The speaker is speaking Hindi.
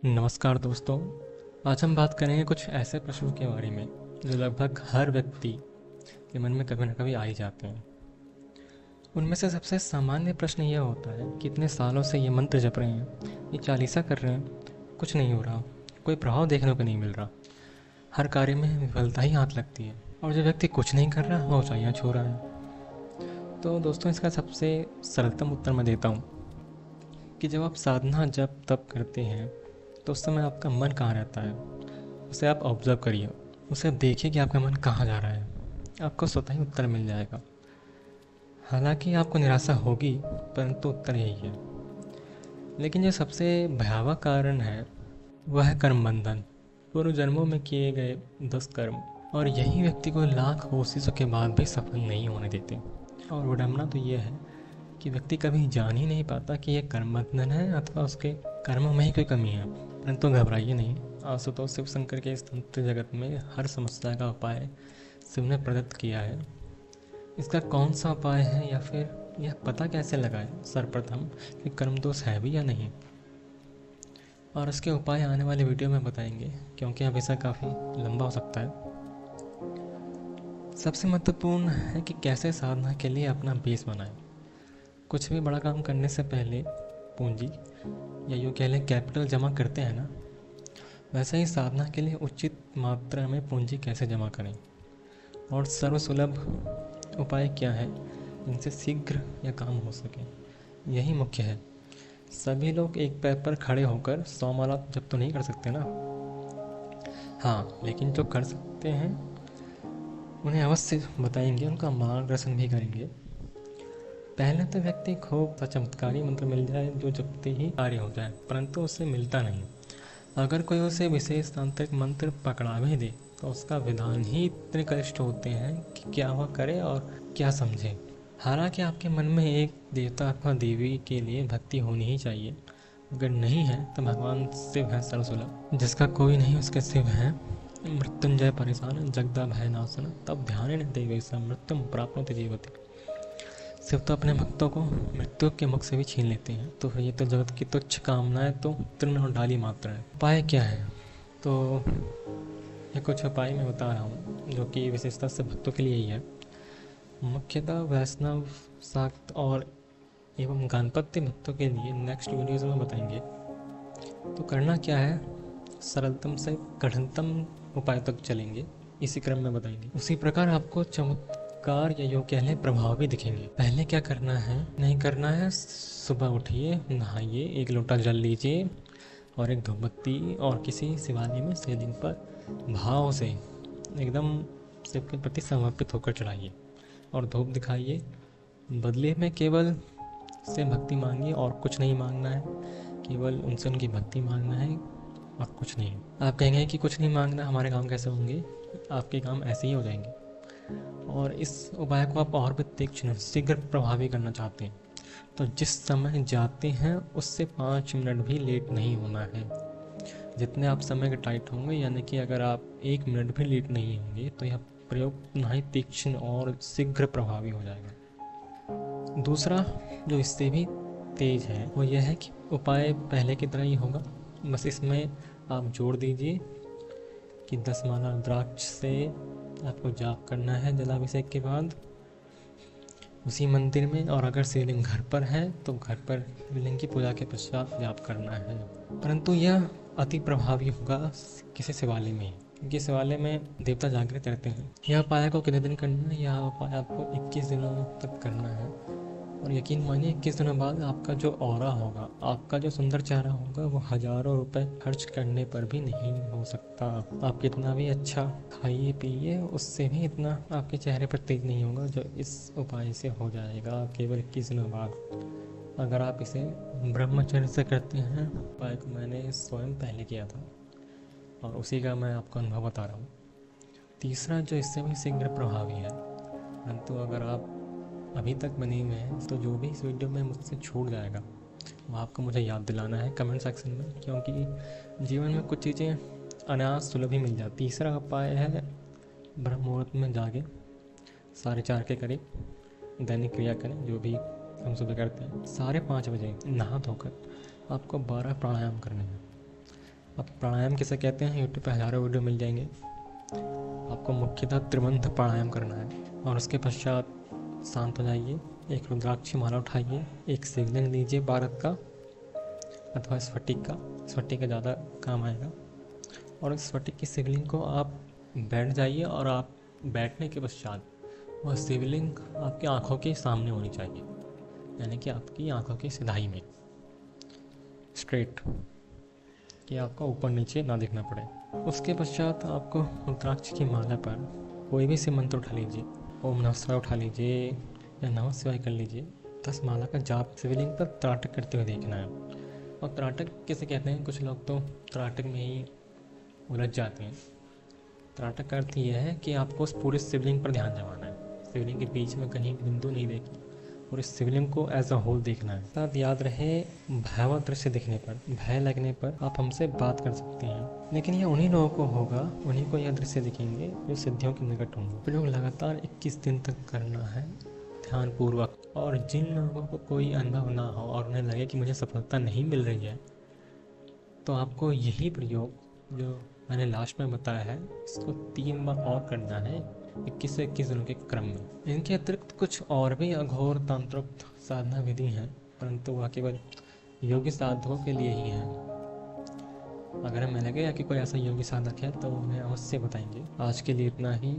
नमस्कार दोस्तों। आज हम बात करेंगे कुछ ऐसे प्रश्नों के बारे में जो लगभग हर व्यक्ति के मन में कभी ना कभी आ ही जाते हैं। उनमें से सबसे सामान्य प्रश्न यह होता है कि इतने सालों से ये मंत्र जप रहे हैं, ये चालीसा कर रहे हैं, कुछ नहीं हो रहा, कोई प्रभाव देखने को नहीं मिल रहा, हर कार्य में विफलता ही हाथ लगती है और जो व्यक्ति कुछ नहीं कर रहा वो ऊंचाइयाँ छू रहा है। तो दोस्तों, इसका सबसे सरलतम उत्तर मैं देता हूँ कि जब आप साधना जप तप करते हैं तो उस समय आपका मन कहाँ रहता है, उसे आप ऑब्जर्व करिए, उसे आप देखिए कि आपका मन कहाँ जा रहा है। आपको स्वतः ही उत्तर मिल जाएगा। हालांकि आपको निराशा होगी, परंतु उत्तर यही है। लेकिन जो सबसे भयावह कारण है वह है कर्म बंधन, पूर्व जन्मों में किए गए 10 कर्म, और यही व्यक्ति को लाख कोशिशों के बाद भी सफल नहीं होने देते। और विडम्बना तो ये है कि व्यक्ति कभी जान ही नहीं पाता कि यह कर्म बंधन है अथवा उसके कर्मों में ही कोई कमी है। परंतु घबराइए नहीं, आशुतोष शिव शंकर के इस तंत्र जगत में हर समस्या का उपाय शिव ने प्रदत्त किया है। इसका कौन सा उपाय है या फिर यह पता कैसे लगाए सर्वप्रथम कि कर्म दोष है भी या नहीं, और इसके उपाय आने वाले वीडियो में बताएंगे, क्योंकि अब इसे काफ़ी लंबा हो सकता है। सबसे महत्वपूर्ण है कि कैसे साधना के लिए अपना बेस बनाएं। कुछ भी बड़ा काम करने से पहले पूंजी या यूँ कह लें कैपिटल जमा करते हैं ना, वैसे ही साधना के लिए उचित मात्रा में पूंजी कैसे जमा करें और सर्वसुलभ उपाय क्या है जिनसे शीघ्र यह काम हो सके, यही मुख्य है। सभी लोग एक पैर पर खड़े होकर 100 माला जब तो नहीं कर सकते ना। हाँ, लेकिन जो कर सकते हैं उन्हें अवश्य बताएंगे, उनका मार्गदर्शन भी करेंगे। पहले तो व्यक्ति खूब सा चमत्कारी मंत्र मिल जाए जो जपते ही कार्य हो जाए, परंतु उसे मिलता नहीं। अगर कोई उसे विशेष तांत्रिक मंत्र पकड़ा भी दे तो उसका विधान ही इतने कष्ट होते हैं कि क्या वह करे और क्या समझे। हालांकि आपके मन में एक देवता अथवा देवी के लिए भक्ति होनी ही चाहिए। अगर नहीं है तो भगवान शिव है सर्वसुलभ, जिसका कोई नहीं उसके शिव है। मृत्युंजय परिशान जगदा भय नाशन तब ध्यान देवे स मृत्युम प्राप्नोति जीवति। शिव तो अपने भक्तों को मृत्यु के मुख से भी छीन लेते हैं। तो ये तो जगत की तुच्छ कामनाएं तो तृण और डाली मात्र है। उपाय क्या है? तो ये कुछ उपाय मैं बता रहा हूँ जो कि विशेषता से भक्तों के लिए ही है। मुख्यतः वैष्णव शाक्त और एवं गणपति भक्तों के लिए नेक्स्ट वीडियोज़ में बताएंगे। तो करना क्या है, सरलतम से कठिनतम उपाय तक चलेंगे, इसी क्रम में बताएंगे। उसी प्रकार आपको चमत्कार या यूँ कह लें प्रभाव भी दिखेंगे। पहले क्या करना है नहीं करना है, सुबह उठिए, नहाइए, 1 लोटा जल लीजिए और एक धूपबत्ती और किसी शिवालय में शिवलिंग पर भाव से एकदम शिव के प्रति समर्पित होकर चढ़ाइए और धूप दिखाइए। बदले में केवल से भक्ति मांगिए और कुछ नहीं मांगना है, केवल उनसे उनकी भक्ति मांगना है और कुछ नहीं। आप कहेंगे कि कुछ नहीं मांगना, हमारे काम कैसे होंगे? आपके काम ऐसे ही हो जाएंगे। और इस उपाय को आप और भी तीक्ष्ण शीघ्र प्रभावी करना चाहते हैं तो जिस समय जाते हैं उससे 5 मिनट भी लेट नहीं होना है। जितने आप समय के टाइट होंगे, यानी कि अगर आप 1 मिनट भी लेट नहीं होंगे तो यह प्रयोग उतना ही तीक्ष्ण और शीघ्र प्रभावी हो जाएगा। दूसरा जो इससे भी तेज है वो यह है कि उपाय पहले की तरह ही होगा, बस इसमें आप जोड़ दीजिए कि 10 माला रुद्राक्ष से आपको जाप करना है जलाभिषेक के बाद उसी मंदिर में, और अगर शिवलिंग घर पर है तो घर पर शिवलिंग की पूजा के पश्चात जाप करना है। परंतु यह अति प्रभावी होगा किसी शिवालय में, क्योंकि शिवालय में देवता जागृत रहते हैं। यह उपाय को कितने दिन करना है? यह उपाय आपको 21 दिनों तक करना है, और यकीन मानिए 21 दिनों बाद आपका जो ऑरा होगा, आपका जो सुंदर चेहरा होगा, वो हजारों रुपए खर्च करने पर भी नहीं हो सकता। आप कितना भी अच्छा खाइए पिए, उससे भी इतना आपके चेहरे पर तेज नहीं होगा जो इस उपाय से हो जाएगा केवल 21 दिनों बाद। अगर आप इसे ब्रह्मचर्य से करते हैं, उपाय को मैंने स्वयं पहले किया था और उसी का मैं आपको अनुभव बता रहा हूँ। तीसरा जो इससे भी शीघ्र प्रभावी है, परंतु अगर आप अभी तक बने हुए हैं तो जो भी इस वीडियो में मुझसे छूट जाएगा वो आपको मुझे याद दिलाना है कमेंट सेक्शन में, क्योंकि जीवन में कुछ चीज़ें अनायास सुलभ ही मिल जाती। तीसरा उपाय है ब्रह्म मुहूर्त में जागे 4:30 के करीब दैनिक क्रिया करें, जो भी हम सुबह करते हैं। 5:30 बजे नहा धोकर आपको 12 प्राणायाम करने हैं। अब प्राणायाम किसे कहते हैं, यूट्यूब पे हज़ारों वीडियो मिल जाएंगे। आपको मुख्यतः त्रिमंत्र प्राणायाम करना है और उसके पश्चात शांत हो जाइए, एक रुद्राक्ष माला उठाइए, एक शिवलिंग लीजिए भारत का अथवा स्फटिक का ज़्यादा काम आएगा, और इस स्फटिक की शिवलिंग को आप बैठ जाइए और आप बैठने के पश्चात वह शिवलिंग आपकी आंखों के सामने होनी चाहिए, यानी कि आपकी आंखों की सिधाई में, स्ट्रेट, कि आपको ऊपर नीचे ना दिखना पड़े। उसके पश्चात आपको रुद्राक्ष की माला पर कोई भी शिव मंत्र उठा लीजिए, ओम नमः शिवाय उठा लीजिए या नमः शिवाय कर लीजिए। 10 माला का जाप शिवलिंग पर त्राटक करते हुए देखना है। और त्राटक किसे कहते हैं, कुछ लोग तो त्राटक में ही उलझ जाते हैं। त्राटक का अर्थ यह है कि आपको उस पूरे शिवलिंग पर ध्यान जमाना है, शिवलिंग के बीच में कहीं बिंदु नहीं देखना और इस शिवलिंग को एज अ होल देखना है। साथ याद रहे, भयावह दृश्य दिखने पर, भय लगने पर आप हमसे बात कर सकते हैं, लेकिन यह उन्हीं लोगों को होगा, उन्हीं को यह दृश्य दिखेंगे जो सिद्धियों के निकट होंगे। प्रयोग लगातार 21 दिन तक करना है ध्यानपूर्वक। और जिन लोगों को कोई अनुभव ना हो और उन्हें लगे कि मुझे सफलता नहीं मिल रही है, तो आपको यही प्रयोग जो मैंने लास्ट में बताया है, इसको 3 बार और करना है 21 से 21 दिनों के क्रम में। इनके अतिरिक्त कुछ और भी अघोर तंत्रोक्त साधना विधि हैं, परंतु वह केवल योगी साधकों के लिए ही हैं। अगर हमें लगेगा कि कोई ऐसा योगी साधक है तो उन्हें अवश्य बताएंगे। आज के लिए इतना ही।